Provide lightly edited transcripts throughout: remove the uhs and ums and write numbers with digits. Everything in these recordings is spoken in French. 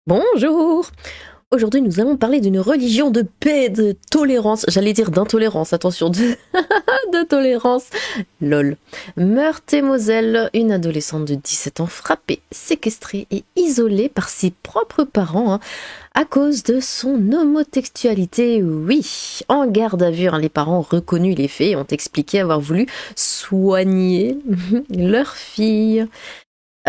Bonjour! Aujourd'hui, nous allons parler d'une religion de paix, de tolérance. J'allais dire d'intolérance, attention, de tolérance. Lol. Meurthe-et-Moselle, une adolescente de 17 ans frappée, séquestrée et isolée par ses propres parents à cause de son homotextualité. Oui, en garde à vue, les parents ont reconnu les faits et ont expliqué avoir voulu soigner leur fille.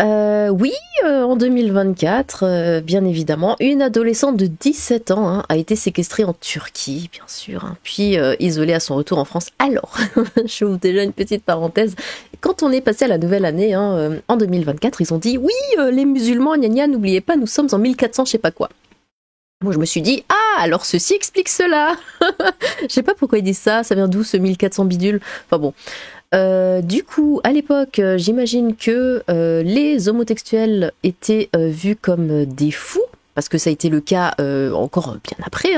En 2024, bien évidemment, une adolescente de 17 ans a été séquestrée en Turquie, bien sûr, puis isolée à son retour en France. Alors, j'ouvre déjà une petite parenthèse. Quand on est passé à la nouvelle année, en 2024, ils ont dit « Oui, les musulmans, gna gna, n'oubliez pas, nous sommes en 1400, je sais pas quoi ». Moi, je me suis dit « Ah, alors ceci explique cela !» Je sais pas pourquoi ils disent ça, ça vient d'où ce 1400 bidule. Enfin bon... du coup, à l'époque, j'imagine que les homosexuels étaient vus comme des fous, parce que ça a été le cas encore bien après.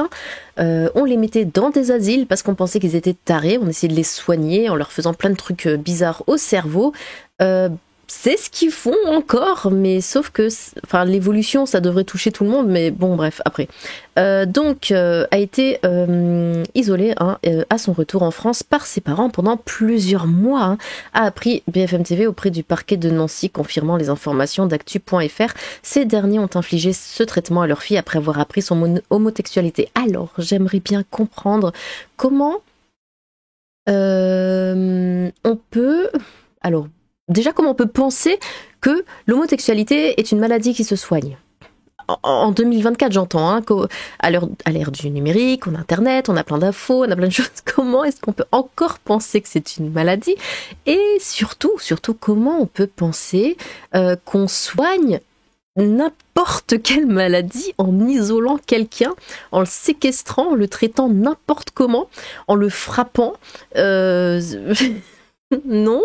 On les mettait dans des asiles parce qu'on pensait qu'ils étaient tarés, on essayait de les soigner en leur faisant plein de trucs bizarres au cerveau. C'est ce qu'ils font encore, mais sauf que l'évolution, ça devrait toucher tout le monde, mais bon, bref, après. A été isolé à son retour en France par ses parents pendant plusieurs mois, a appris BFM TV auprès du parquet de Nancy, confirmant les informations d'actu.fr. Ces derniers ont infligé ce traitement à leur fille après avoir appris son homosexualité. Alors, j'aimerais bien comprendre comment on peut... Alors, déjà, comment on peut penser que l'homosexualité est une maladie qui se soigne ? En 2024, j'entends, à l'ère du numérique, on a Internet, on a plein d'infos, on a plein de choses. Comment est-ce qu'on peut encore penser que c'est une maladie ? Et surtout, comment on peut penser qu'on soigne n'importe quelle maladie en isolant quelqu'un, en le séquestrant, en le traitant n'importe comment, en le frappant Non.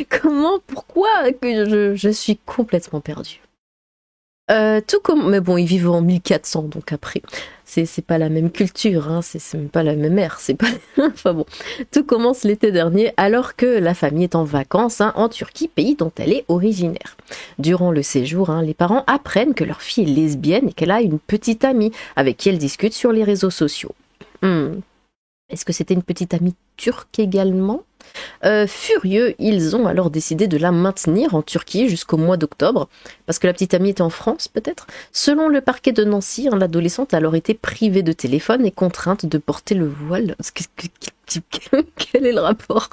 Comment? Pourquoi? Que je suis complètement perdue. Mais bon, ils vivent en 1400, donc après, c'est pas la même culture, c'est même pas la même ère, c'est pas... Enfin bon, tout commence l'été dernier, alors que la famille est en vacances en Turquie, pays dont elle est originaire. Durant le séjour, les parents apprennent que leur fille est lesbienne et qu'elle a une petite amie avec qui elle discute sur les réseaux sociaux. Est-ce que c'était une petite amie turque également ? Furieux, ils ont alors décidé de la maintenir en Turquie jusqu'au mois d'octobre, parce que la petite amie était en France peut-être. Selon le parquet de Nancy, l'adolescente a alors été privée de téléphone et contrainte de porter le voile. Quel est le rapport ?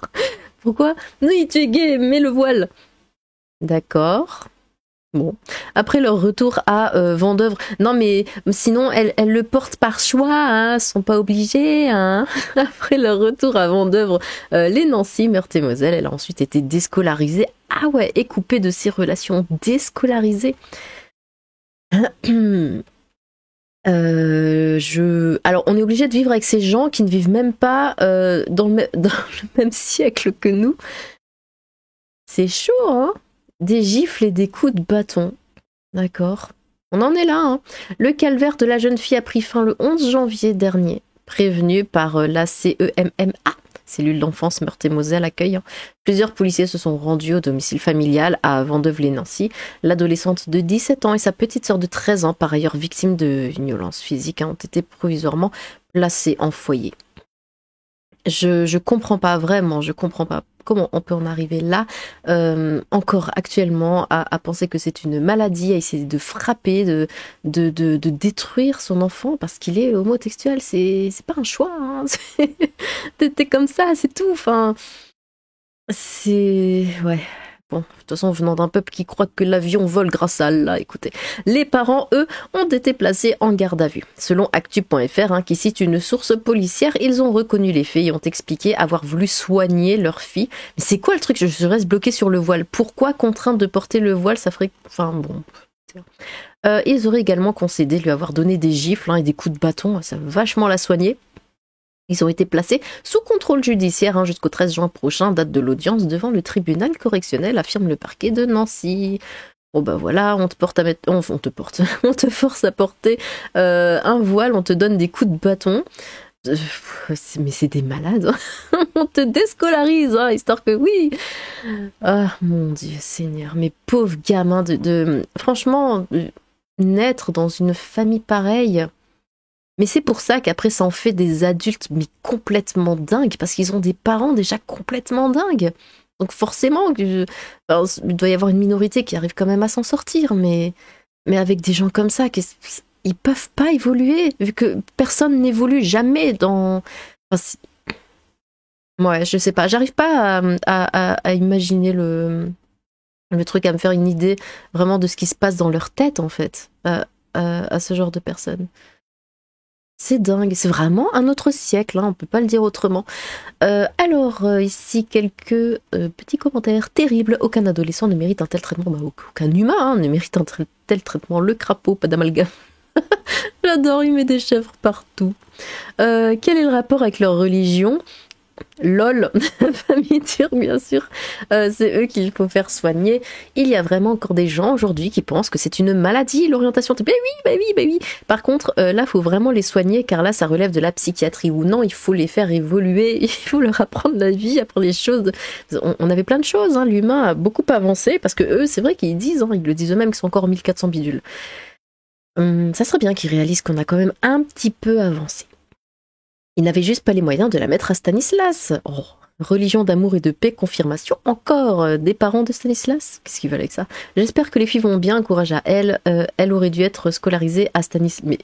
Pourquoi ? Oui, tu es gay, mets le voile. D'accord. Bon, après leur retour à Vendeuvre, non mais sinon elles le portent par choix, sont pas obligées. Après leur retour à Vendeuvre, les Nancy, Meurthe-et-Moselle, elle a ensuite été déscolarisée. Ah ouais, et coupée de ses relations, déscolarisée. Alors on est obligé de vivre avec ces gens qui ne vivent même pas dans le même siècle que nous. C'est chaud, Des gifles et des coups de bâton. D'accord. On en est là, Le calvaire de la jeune fille a pris fin le 11 janvier dernier. Prévenue par la CEMMA, cellule d'enfance Meurthe-et-Moselle accueil. Plusieurs policiers se sont rendus au domicile familial à Vendeuve-les-Nancy. L'adolescente de 17 ans et sa petite sœur de 13 ans, par ailleurs victimes de violences physiques, ont été provisoirement placées en foyer. Je comprends pas, vraiment, je comprends pas comment on peut en arriver là, encore actuellement, à penser que c'est une maladie, à essayer de frapper, de détruire son enfant parce qu'il est homosexuel. C'est pas un choix, T'es comme ça, c'est tout, c'est... Ouais... Bon, de toute façon, venant d'un peuple qui croit que l'avion vole grâce à Allah, écoutez. Les parents, eux, ont été placés en garde à vue. Selon actu.fr, qui cite une source policière, ils ont reconnu les faits et ont expliqué avoir voulu soigner leur fille. Mais c'est quoi le truc ? Je reste bloquée sur le voile. Pourquoi contrainte de porter le voile ? Ça ferait... Enfin, bon... ils auraient également concédé lui avoir donné des gifles et des coups de bâton. Ça va vachement la soigner. Ils ont été placés sous contrôle judiciaire jusqu'au 13 juin prochain, date de l'audience devant le tribunal correctionnel, affirme le parquet de Nancy. Bon bah voilà, on te force à porter un voile, on te donne des coups de bâton. Mais c'est des malades. On te déscolarise, histoire que oui. Ah mon Dieu Seigneur, mes pauvres gamins franchement... naître dans une famille pareille. Mais c'est pour ça qu'après ça en fait des adultes mais complètement dingues, parce qu'ils ont des parents déjà complètement dingues. Donc forcément, alors, il doit y avoir une minorité qui arrive quand même à s'en sortir, mais avec des gens comme ça, ils peuvent pas évoluer, vu que personne n'évolue jamais dans... Enfin, ouais, je sais pas, j'arrive pas à imaginer le truc, à me faire une idée vraiment de ce qui se passe dans leur tête, en fait, à ce genre de personnes. C'est dingue, c'est vraiment un autre siècle, hein, on peut pas le dire autrement. Ici, quelques petits commentaires terribles. Aucun adolescent ne mérite un tel traitement, bah, aucun humain hein, ne mérite un tel traitement. Le crapaud, pas d'amalgame. J'adore, il met des chèvres partout. Quel est le rapport avec leur religion ? LOL, famille turque bien sûr, c'est eux qu'il faut faire soigner. Il y a vraiment encore des gens aujourd'hui qui pensent que c'est une maladie, l'orientation. Ben oui. Par contre, là, il faut vraiment les soigner, car là, ça relève de la psychiatrie. Ou non, il faut les faire évoluer, il faut leur apprendre la vie, apprendre les choses. On avait plein de choses, hein. L'humain a beaucoup avancé, parce que eux, c'est vrai qu'ils disent, hein, ils le disent eux-mêmes, qu'ils sont encore en 1400 bidules. Ça serait bien qu'ils réalisent qu'on a quand même un petit peu avancé. Il n'avait juste pas les moyens de la mettre à Stanislas. Oh, religion d'amour et de paix, confirmation encore des parents de Stanislas. Qu'est-ce qu'ils veulent avec ça ? J'espère que les filles vont bien, courage à elle. Elle aurait dû être scolarisée à Stanislas. Mais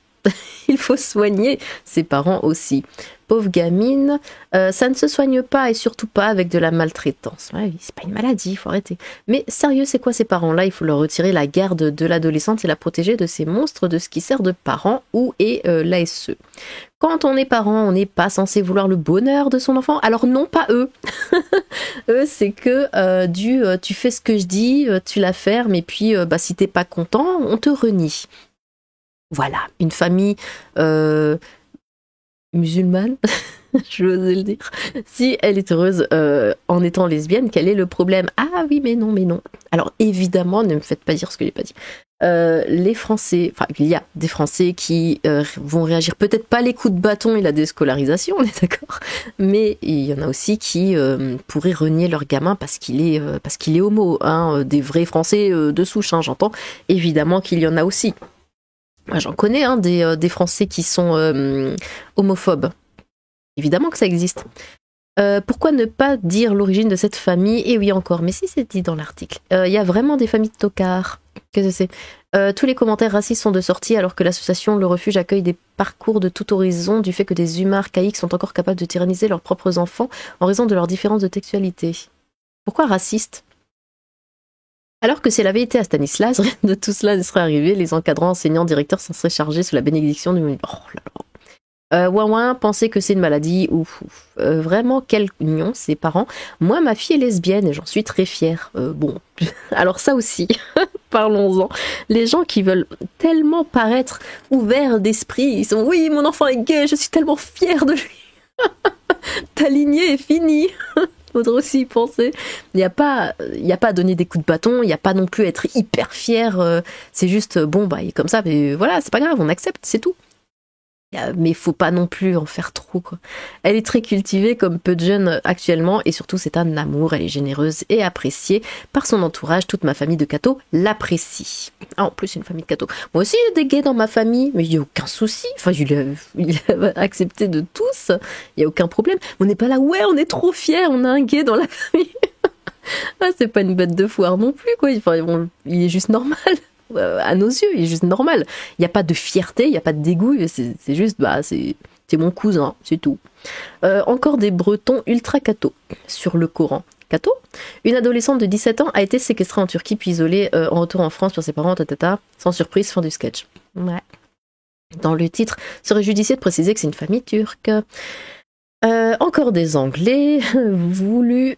il faut soigner ses parents aussi. Pauvre gamine, ça ne se soigne pas, et surtout pas avec de la maltraitance. Ouais, c'est pas une maladie, il faut arrêter. Mais sérieux, c'est quoi ces parents-là ? Il faut leur retirer la garde de l'adolescente et la protéger de ces monstres, de ce qui sert de parent. Où est l'ASE ? Quand on est parent, on n'est pas censé vouloir le bonheur de son enfant. Alors non, pas eux. Eux, c'est que tu fais ce que je dis, tu la fermes, et puis si t'es pas content, on te renie. Voilà, une famille musulmane, je veux le dire. Si elle est heureuse en étant lesbienne, quel est le problème ? Ah oui, mais non. Alors évidemment, ne me faites pas dire ce que j'ai pas dit. Les Français, enfin il y a des Français qui vont réagir peut-être pas les coups de bâton et la déscolarisation, on est d'accord, mais il y en a aussi qui pourraient renier leur gamin parce qu'il est homo, hein, des vrais Français de souche, hein, j'entends. Évidemment qu'il y en a aussi. Moi, j'en connais hein, des Français qui sont homophobes. Évidemment que ça existe. Pourquoi ne pas dire l'origine de cette famille ? Et oui, encore, mais si c'est dit dans l'article. Il y a vraiment des familles de tocards. Qu'est-ce que c'est ? Tous les commentaires racistes sont de sortie, alors que l'association Le Refuge accueille des parcours de tout horizon du fait que des humains archaïques sont encore capables de tyranniser leurs propres enfants en raison de leur différence de textualité. Pourquoi raciste ? Alors que si elle avait été à Stanislas, rien de tout cela ne serait arrivé. Les encadrants, enseignants, directeurs s'en seraient chargés sous la bénédiction du... Oh là là. Ouin, penser que c'est une maladie, ouf. Vraiment, quel union, ses parents. Moi, ma fille est lesbienne et j'en suis très fière. Bon, alors ça aussi, parlons-en. Les gens qui veulent tellement paraître ouverts d'esprit, ils sont, oui, mon enfant est gay, je suis tellement fière de lui. Ta lignée est finie. Faudrait aussi y penser. Il n'y a pas à donner des coups de bâton, il n'y a pas non plus à être hyper fier. C'est juste, bon, il est comme ça, mais voilà, c'est pas grave, on accepte, c'est tout. Mais faut pas non plus en faire trop, quoi. Elle est très cultivée comme peu de jeunes actuellement, et surtout c'est un amour, elle est généreuse et appréciée par son entourage. Toute ma famille de cathos l'apprécie. Ah, en plus c'est une famille de cathos. Moi aussi j'ai des gays dans ma famille, mais il n'y a aucun souci. Enfin, il a accepté de tous, il n'y a aucun problème. On n'est pas là, ouais, on est trop fiers, on a un gay dans la famille. Ah, c'est pas une bête de foire non plus, quoi. Enfin, il est juste normal. À nos yeux, il est juste normal. Il n'y a pas de fierté, il n'y a pas de dégoût, c'est juste, c'est mon cousin, c'est tout. Encore des Bretons ultra cathos sur le Coran. Catho ? Une adolescente de 17 ans a été séquestrée en Turquie puis isolée en retour en France par ses parents, sans surprise, fin du sketch. Ouais. Dans le titre, serait judicieux de préciser que c'est une famille turque. Encore des Anglais voulu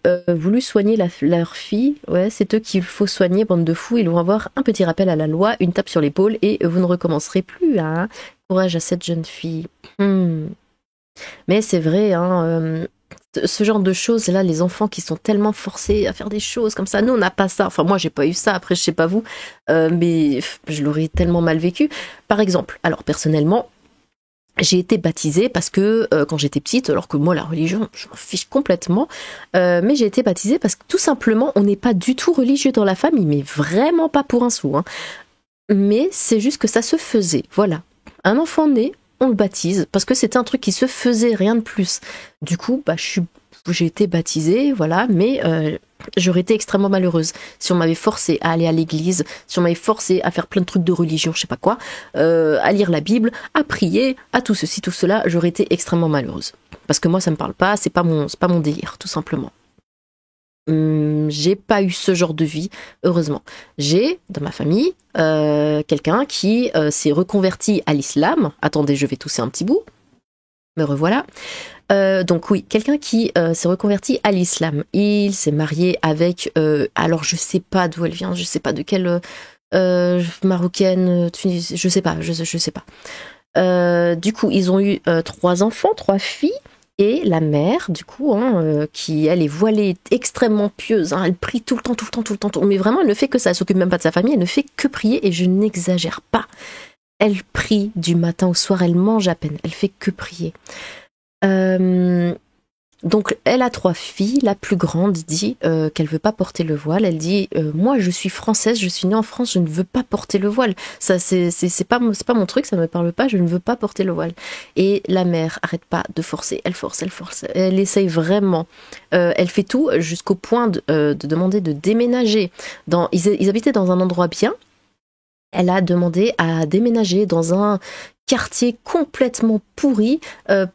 soigner leur fille. Ouais, c'est eux qu'il faut soigner, bande de fous. Ils vont avoir un petit rappel à la loi, une tape sur l'épaule et vous ne recommencerez plus. Hein. Courage à cette jeune fille. Mais c'est vrai, hein, ce genre de choses là, les enfants qui sont tellement forcés à faire des choses comme ça. Nous, on n'a pas ça. Enfin, moi, j'ai pas eu ça. Après, je sais pas vous, mais je l'aurais tellement mal vécu. Par exemple, alors personnellement, j'ai été baptisée parce que quand j'étais petite, alors que moi la religion je m'en fiche complètement, mais j'ai été baptisée parce que tout simplement on n'est pas du tout religieux dans la famille, mais vraiment pas pour un sou. Hein. mais c'est juste que ça se faisait, voilà. Un enfant né, on le baptise, parce que c'était un truc qui se faisait, rien de plus. Du coup, j'ai été baptisée, voilà, mais j'aurais été extrêmement malheureuse si on m'avait forcé à aller à l'église, si on m'avait forcé à faire plein de trucs de religion, je sais pas quoi, à lire la Bible, à prier, à tout ceci, tout cela, j'aurais été extrêmement malheureuse. Parce que moi, ça me parle pas, c'est pas mon délire, tout simplement. J'ai pas eu ce genre de vie, heureusement. J'ai, dans ma famille, quelqu'un qui s'est reconverti à l'islam. Attendez, je vais tousser un petit bout. Me revoilà. Donc oui, quelqu'un qui s'est reconverti à l'islam. Il s'est marié avec, alors je sais pas d'où elle vient, je sais pas de quelle marocaine, Tunis, je sais pas, je sais pas. Du coup, ils ont eu 3 enfants, 3 filles. Et la mère, du coup, qui elle est voilée, extrêmement pieuse, elle prie tout le temps, tout le temps, tout le temps. Mais vraiment, elle ne fait que ça, elle s'occupe même pas de sa famille, elle ne fait que prier, et je n'exagère pas. Elle prie du matin au soir, elle mange à peine, elle fait que prier. Donc elle a 3 filles, la plus grande dit qu'elle veut pas porter le voile. Elle dit moi je suis française, je suis née en France, je ne veux pas porter le voile. Ça c'est pas mon truc, ça me parle pas, je ne veux pas porter le voile. Et la mère arrête pas de forcer, elle force, elle essaye vraiment. Elle fait tout jusqu'au point de demander de déménager. Ils habitaient dans un endroit bien. Elle a demandé à déménager dans un quartier complètement pourri,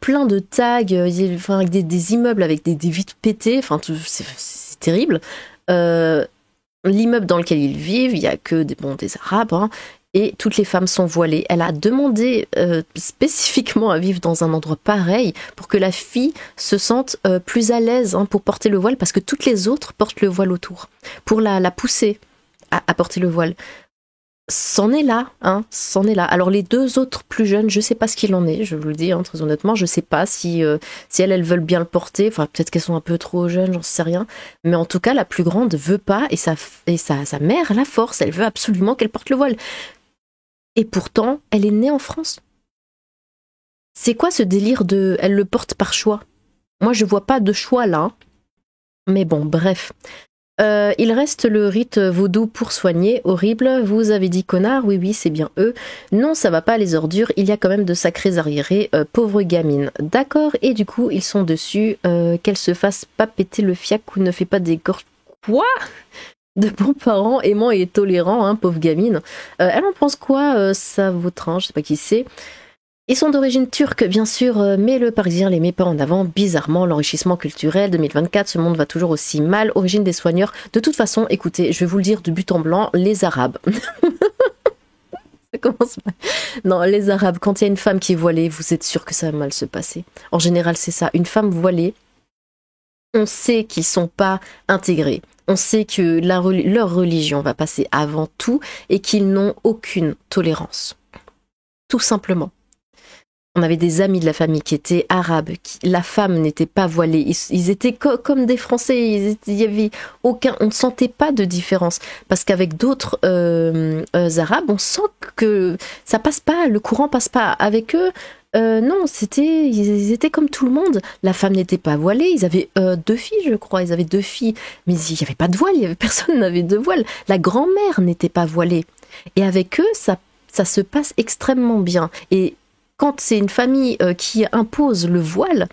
plein de tags, avec des immeubles avec des vitres pétées, c'est terrible. L'immeuble dans lequel ils vivent, il n'y a que des Arabes, hein, et toutes les femmes sont voilées. Elle a demandé spécifiquement à vivre dans un endroit pareil pour que la fille se sente plus à l'aise, hein, pour porter le voile, parce que toutes les autres portent le voile autour, pour la pousser à porter le voile. C'en est là, hein, c'en est là. Alors les 2 autres plus jeunes, je sais pas ce qu'il en est, je vous le dis, hein, très honnêtement, je sais pas si elles veulent bien le porter, enfin peut-être qu'elles sont un peu trop jeunes, j'en sais rien, mais en tout cas la plus grande veut pas, et sa mère la force, elle veut absolument qu'elle porte le voile. Et pourtant, elle est née en France. C'est quoi ce délire de elle le porte par choix? Moi je vois pas de choix là, hein. Mais bon, bref. Il reste le rite vaudou pour soigner. Horrible, vous avez dit connard, oui, c'est bien eux. Non, ça va pas les ordures, il y a quand même de sacrés arriérés, pauvre gamine. D'accord, et du coup, ils sont dessus, qu'elle se fasse pas péter le fiac ou ne fait pas des gorges. Quoi? De bons parents, aimants et tolérants, hein, pauvre gamine. Elle en pense quoi, ça vautrin, je sais pas qui c'est. Ils sont d'origine turque, bien sûr, mais le Parisien les met pas en avant. Bizarrement, l'enrichissement culturel 2024, ce monde va toujours aussi mal. Origine des soigneurs. De toute façon, écoutez, je vais vous le dire de but en blanc, les Arabes. Ça commence mal. Non, les Arabes, quand il y a une femme qui est voilée, vous êtes sûr que ça va mal se passer. En général, c'est ça. Une femme voilée, on sait qu'ils sont pas intégrés. On sait que leur religion va passer avant tout et qu'ils n'ont aucune tolérance. Tout simplement. On avait des amis de la famille qui étaient arabes, la femme n'était pas voilée, ils étaient comme des Français, il y avait aucun, on ne sentait pas de différence, parce qu'avec d'autres arabes, on sent que ça passe pas, le courant passe pas. Avec eux, non, ils étaient comme tout le monde. La femme n'était pas voilée, ils avaient 2 filles, je crois, ils avaient 2 filles, mais il n'y avait pas de voile, personne n'avait de voile. La grand-mère n'était pas voilée, et avec eux, ça se passe extrêmement bien. Et quand c'est une famille qui impose le voile,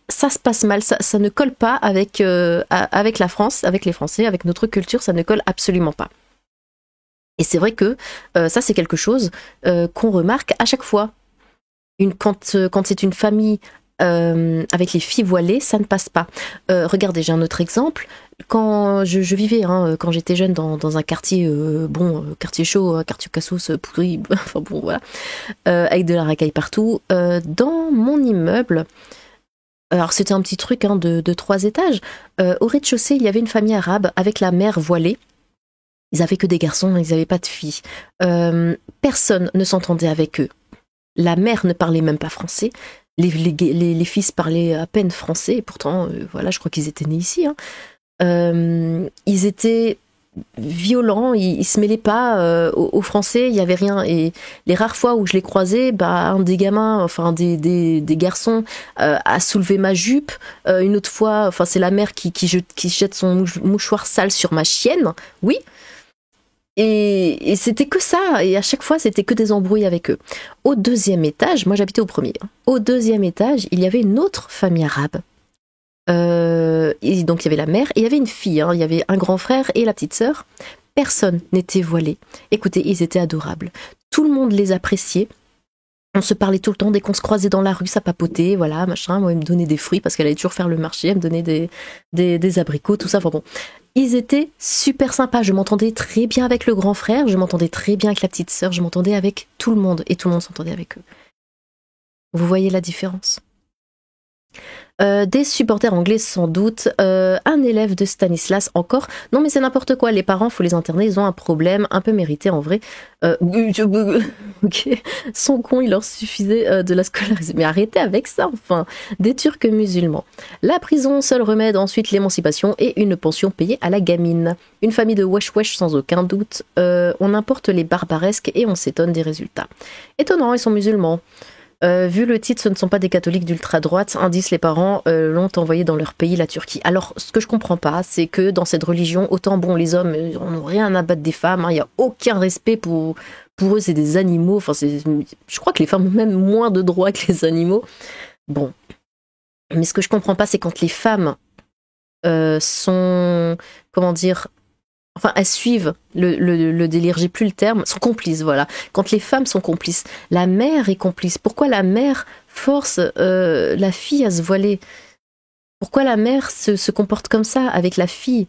ça se passe mal, ça ne colle pas avec la France, avec les Français, avec notre culture, ça ne colle absolument pas. Et c'est vrai que ça c'est quelque chose qu'on remarque à chaque fois. Quand c'est une famille avec les filles voilées, ça ne passe pas. Regardez, j'ai un autre exemple. Quand je vivais, hein, quand j'étais jeune, dans un quartier, quartier chaud, quartier cassos, pourri, enfin bon, voilà, avec de la racaille partout. Dans mon immeuble, alors c'était un petit truc, hein, de 3 étages, au rez-de-chaussée, il y avait une famille arabe avec la mère voilée. Ils avaient que des garçons, ils n'avaient pas de filles. Personne ne s'entendait avec eux. La mère ne parlait même pas français. Les fils parlaient à peine français, et pourtant, voilà, je crois qu'ils étaient nés ici, hein. Ils étaient violents, ils se mêlaient pas aux Français, il y avait rien. Et les rares fois où je les croisais, un des gamins, enfin des garçons, a soulevé ma jupe. Une autre fois, enfin c'est la mère qui jette son mouchoir sale sur ma chienne. Oui. Et c'était que ça, et à chaque fois c'était que des embrouilles avec eux. Au deuxième étage, moi j'habitais au premier, hein. Au deuxième étage, il y avait une autre famille arabe. Et donc il y avait la mère, et il y avait une fille, hein. Il y avait un grand frère et la petite sœur. Personne n'était voilé. Écoutez, ils étaient adorables. Tout le monde les appréciait. On se parlait tout le temps, dès qu'on se croisait dans la rue, ça papotait, voilà, machin. Moi, elle me donnait des fruits parce qu'elle allait toujours faire le marché, elle me donnait des abricots, tout ça. Enfin bon, ils étaient super sympas. Je m'entendais très bien avec le grand frère, je m'entendais très bien avec la petite sœur, je m'entendais avec tout le monde et tout le monde s'entendait avec eux. Vous voyez la différence ? Des supporters anglais sans doute, un élève de Stanislas encore. Non mais c'est n'importe quoi, les parents faut les interner, ils ont un problème un peu mérité en vrai. Ok, sont cons, il leur suffisait de la scolariser. Mais arrêtez avec ça enfin. Des Turcs musulmans. La prison, seul remède, ensuite l'émancipation et une pension payée à la gamine. Une famille de wesh wesh sans aucun doute. On importe les barbaresques et on s'étonne des résultats. Étonnant, ils sont musulmans. Vu le titre, ce ne sont pas des catholiques d'ultra-droite. Indice, les parents l'ont envoyé dans leur pays, la Turquie. Alors, ce que je comprends pas, c'est que dans cette religion, autant bon, les hommes n'ont rien à battre des femmes, hein, y a aucun respect pour eux, c'est des animaux. Enfin, je crois que les femmes ont même moins de droits que les animaux. Bon. Mais ce que je comprends pas, c'est quand les femmes sont, comment dire, enfin, elles suivent le délire, j'ai plus le terme, sont complices, voilà. Quand les femmes sont complices, la mère est complice. Pourquoi la mère force la fille à se voiler ? Pourquoi la mère se comporte comme ça avec la fille ?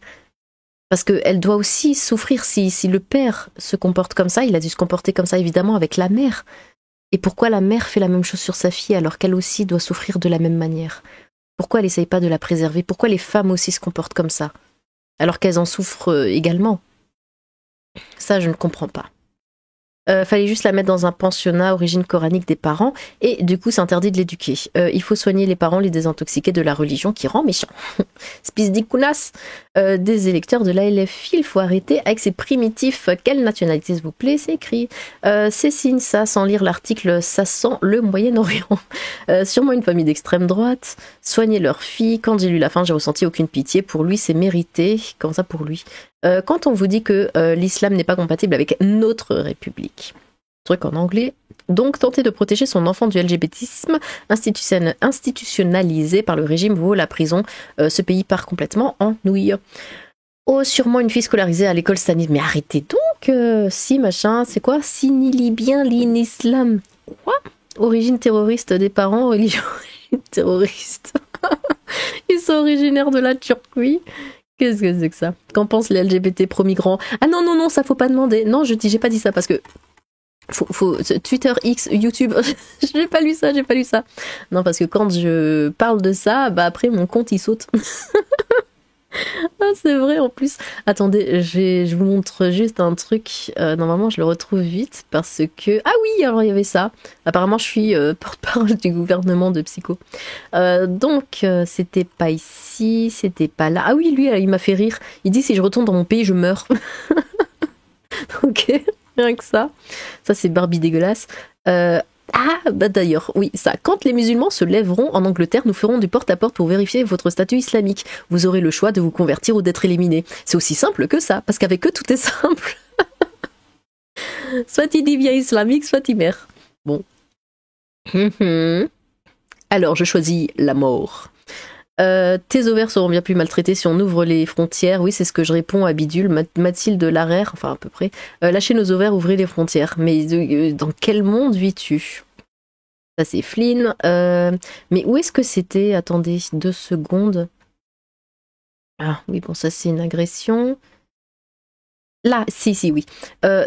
Parce qu'elle doit aussi souffrir. Si le père se comporte comme ça, il a dû se comporter comme ça évidemment avec la mère. Et pourquoi la mère fait la même chose sur sa fille alors qu'elle aussi doit souffrir de la même manière ? Pourquoi elle essaye pas de la préserver ? Pourquoi les femmes aussi se comportent comme ça ? Alors qu'elles en souffrent également. Ça, je ne comprends pas. Fallait juste la mettre dans un pensionnat origine coranique des parents, et du coup, c'est interdit de l'éduquer. Il faut soigner les parents, les désintoxiquer de la religion qui rend méchants. Spizdikounas, des électeurs de l'ALF, il faut arrêter avec ces primitifs. Quelle nationalité, s'il vous plaît ? C'est écrit. C'est signe, ça, sans lire l'article, ça sent le Moyen-Orient. Sûrement une famille d'extrême droite. Soigner leur fille. Quand j'ai lu la fin, j'ai ressenti aucune pitié. Pour lui, c'est mérité. Comment ça, pour lui ? Quand on vous dit que l'islam n'est pas compatible avec notre république. Truc en anglais. Donc, tenter de protéger son enfant du LGBTisme institutionnalisé par le régime vaut la prison. Ce pays part complètement en nouille. Oh, sûrement une fille scolarisée à l'école Stanis. Mais arrêtez donc si, machin, c'est quoi ? Sinili bien l'islam. Quoi ? Origine terroriste des parents, religion terroriste. Ils sont originaires de la Turquie. Qu'est-ce que c'est que ça ? Qu'en pensent les LGBT pro-migrants ? Ah non, non, non, ça faut pas demander. Non, j'ai pas dit ça parce que faut Twitter, X, YouTube, j'ai pas lu ça. Non, parce que quand je parle de ça, bah après mon compte il saute. Ah, c'est vrai en plus. Attendez, je vous montre juste un truc. Normalement, je le retrouve vite parce que... Ah oui, alors il y avait ça. Apparemment, je suis porte-parole du gouvernement de Psycho. Donc, c'était pas ici, c'était pas là. Ah oui, lui, il m'a fait rire. Il dit, si je retourne dans mon pays, je meurs. Ok, rien que ça. Ça, c'est Barbie dégueulasse. Ah, bah d'ailleurs, oui, ça. Quand les musulmans se lèveront en Angleterre, nous ferons du porte-à-porte pour vérifier votre statut islamique. Vous aurez le choix de vous convertir ou d'être éliminé. C'est aussi simple que ça, parce qu'avec eux, tout est simple. Soit il dit bien islamique, soit il meurt. Bon. Alors, je choisis la mort. Tes ovaires seront bien plus maltraités si on ouvre les frontières. Oui, c'est ce que je réponds à Bidule, Mathilde Larère, enfin à peu près. Lâchez nos ovaires, ouvrez les frontières. Mais dans quel monde vis-tu ? Ça c'est Flynn. Mais où est-ce que c'était ? Attendez, 2 secondes. Ah oui, bon, ça c'est une agression. Là, si, oui.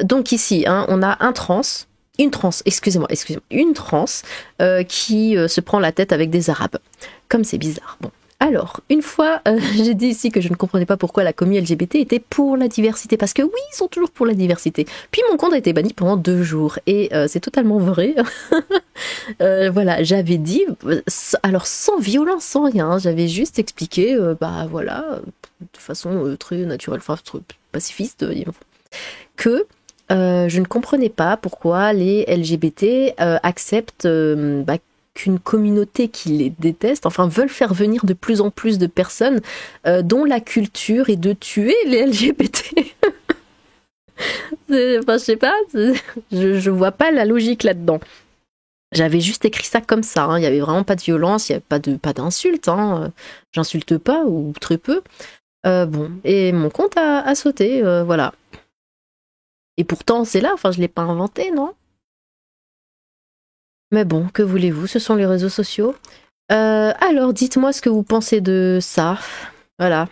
Donc ici, hein, on a une trans qui se prend la tête avec des Arabes. Comme c'est bizarre. Bon. Alors, une fois, j'ai dit ici que je ne comprenais pas pourquoi la commu LGBT était pour la diversité. Parce que oui, ils sont toujours pour la diversité. Puis mon compte a été banni pendant 2 jours. Et c'est totalement vrai. Voilà, j'avais dit, alors sans violence, sans rien, j'avais juste expliqué, bah voilà, de façon très naturelle, enfin très pacifiste, que je ne comprenais pas pourquoi les LGBT acceptent qu'une communauté qui les déteste, enfin veulent faire venir de plus en plus de personnes dont la culture est de tuer les LGBT. Enfin, je sais pas, je vois pas la logique là-dedans. J'avais juste écrit ça comme ça, hein. Il y avait vraiment pas de violence, il y avait pas d'insulte, hein. J'insulte pas ou très peu. Bon, et mon compte a sauté, voilà. Et pourtant, c'est là, enfin, je l'ai pas inventé, non? Mais bon, que voulez-vous, ce sont les réseaux sociaux. Alors, dites-moi ce que vous pensez de ça. Voilà.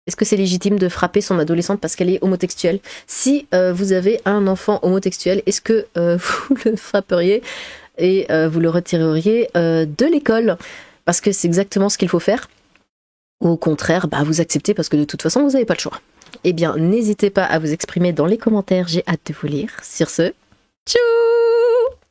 Est-ce que c'est légitime de frapper son adolescente parce qu'elle est homotextuelle? Si vous avez un enfant homotextuel, est-ce que vous le frapperiez et vous le retireriez de l'école? Parce que c'est exactement ce qu'il faut faire. Ou au contraire, bah, vous acceptez parce que de toute façon, vous n'avez pas le choix. Eh bien, n'hésitez pas à vous exprimer dans les commentaires, j'ai hâte de vous lire. Sur ce, tchou!